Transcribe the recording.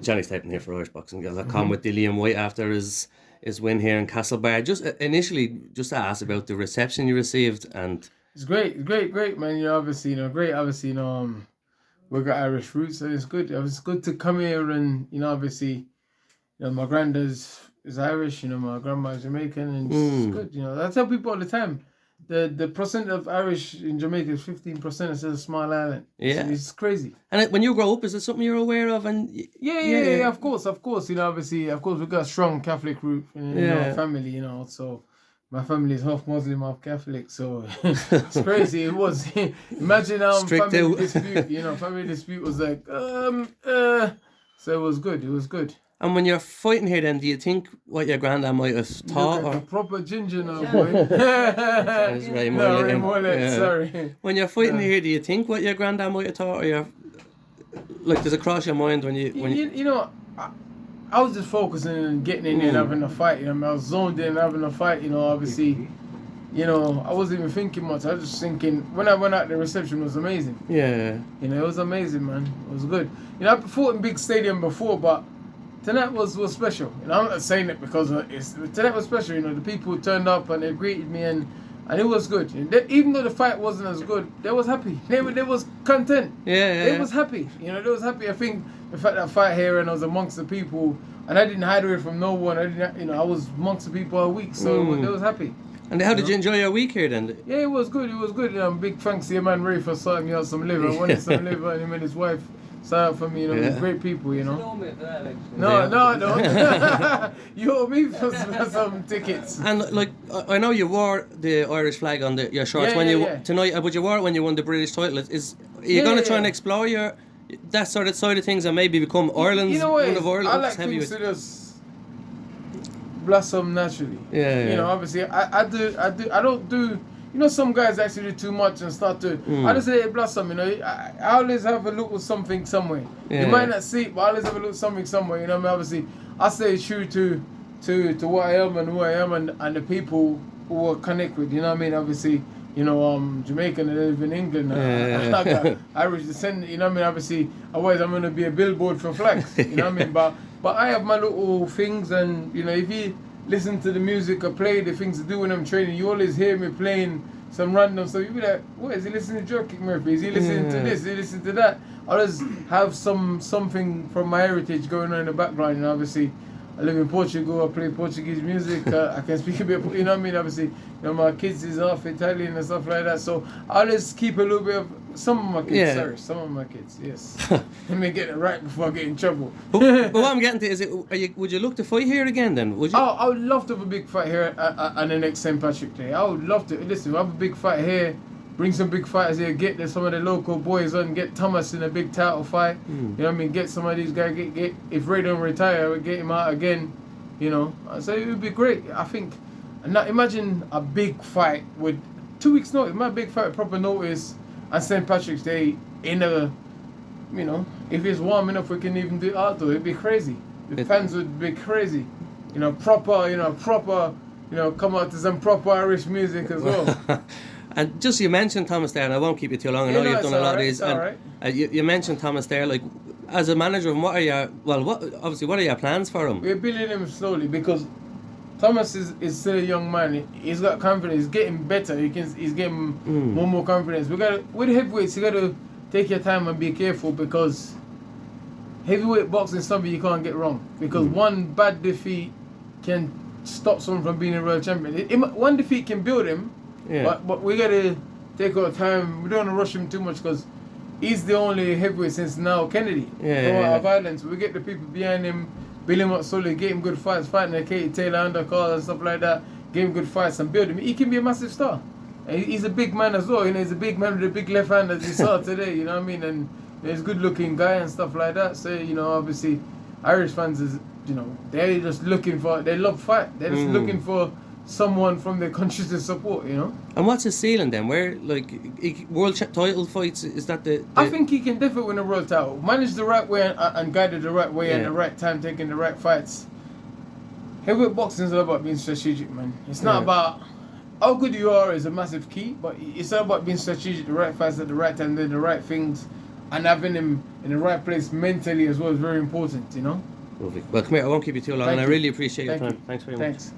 Johnny Stapleton here for IrishBoxing.com with Dillian Whyte after his win here in Castlebar. Just initially, just to ask about the reception you received, and It's great, man. Obviously, great. Obviously, we got Irish roots, so it's good. It's good to come here and obviously, my granddad's is Irish. My grandma's Jamaican, and it's good. I tell people all the time, the percent of Irish in Jamaica is 15%. It's a small island. Yeah, it's crazy. And when you grow up, is it something you're aware of? And yeah. Of course. Obviously, of course, we got a strong Catholic root in our family. So. My family is half Muslim, half Catholic, so it's crazy. It was imagine family dispute. Family dispute was like so it was good. It was good. And when you're fighting here, then do you think what your granddad might have taught? Or? Proper ginger now, boy. Sorry. When you're fighting here, do you think what your granddad might have taught, or does it cross your mind when you? I was just focusing on getting in there and having a fight. I was zoned in having a fight. Obviously, I wasn't even thinking much. I was just thinking when I went out, the reception was amazing. Yeah. It was amazing, man. It was good. I fought in big stadium before, but tonight was special. I'm not saying it because tonight was special. The people turned up and they greeted me and it was good. Even though the fight wasn't as good, they was happy. They was content. Yeah. They was happy. They was happy. I think the fact that I fight here and I was amongst the people and I didn't hide away from no one. I didn't. I was amongst the people all week, so they was happy. And how did you enjoy your week here then? Yeah, it was good. It was good. Big thanks to your man Ray for sorting me out some liver. I wanted some liver, and him and his wife started for me. Great people. No. You owe me for some tickets. And I know you wore the Irish flag on your shorts tonight, but you wore it when you won the British title. Are you going to try and explore that sort of side of things and maybe become Ireland's one of Ireland's I like things to just blossom naturally. Obviously I don't do. Some guys actually do too much and start to. I just let it blossom. I always have a little something somewhere. You might not see it, but I always have a little something somewhere. Obviously I stay true to what I am and who I am and the people who I connect with. Obviously. Jamaican and live in England. I got Irish descent. Obviously, otherwise I'm gonna be a billboard for flags. But I have my little things, and if you listen to the music I play, the things I do when I'm training, you always hear me playing some random stuff. You be like, what is he listening to? Joe Kick Murphy? Is he listening to this? Is he listening to that? I just have something from my heritage going on in the background, and obviously. I live in Portugal. I play Portuguese music. I can speak a bit. Obviously, my kids is half Italian and stuff like that. So I'll just keep a little bit of some of my kids. Yeah. Sorry, some of my kids. Yes. Let me get it right before I get in trouble. But what I'm getting to is, would you look to fight here again then? Would you? Oh, I would love to have a big fight here on the next St. Patrick's Day. I would love to. Listen, have a big fight here. Bring some big fighters here. Get some of the local boys on. Get Thomas in a big title fight. Get some of these guys. Get if Ray don't retire, we'll get him out again. So it would be great. I think. And now imagine a big fight with 2 weeks notice. My big fight with proper notice on St. Patrick's Day in a. If it's warm enough, we can even do it outdoor. It'd be crazy. The fans would be crazy. Proper. Come out to some proper Irish music as well. And just you mentioned Thomas there, and I won't keep you too long. I know you've done a lot of these. You mentioned Thomas there, as a manager, what are your plans for him? We're building him slowly because Thomas is still a young man. He's got confidence. He's getting better. He's getting more confidence. With heavyweights, you got to take your time and be careful because heavyweight boxing is something you can't get wrong. Because one bad defeat can stop someone from being a world champion. One defeat can build him. Yeah. But we gotta take our time. We don't want to rush him too much because he's the only heavyweight since now Kennedy. Of Ireland. So we get the people behind him, build him up slowly, get him good fights, fighting the Katie Taylor undercard and stuff like that. Give him good fights and build him. He can be a massive star. And he's a big man as well. He's a big man with a big left hand as you saw today. And he's a good looking guy and stuff like that. So obviously Irish fans is they're just looking for. They love fight. They're just looking for. Someone from their country to support, And what's his ceiling then? Where, world title fights, is that the... I think he can definitely win a world title. Managed the right way and guided the right way at the right time, taking the right fights. Heavyweight boxing is all about being strategic, man. It's not about... How good you are is a massive key, but it's all about being strategic, the right fights at the right time, doing the right things. and having him in the right place mentally as well is very important, you know. Lovely. Well, come here. I won't keep you too long, and I really appreciate your time. Thanks very much. Thanks.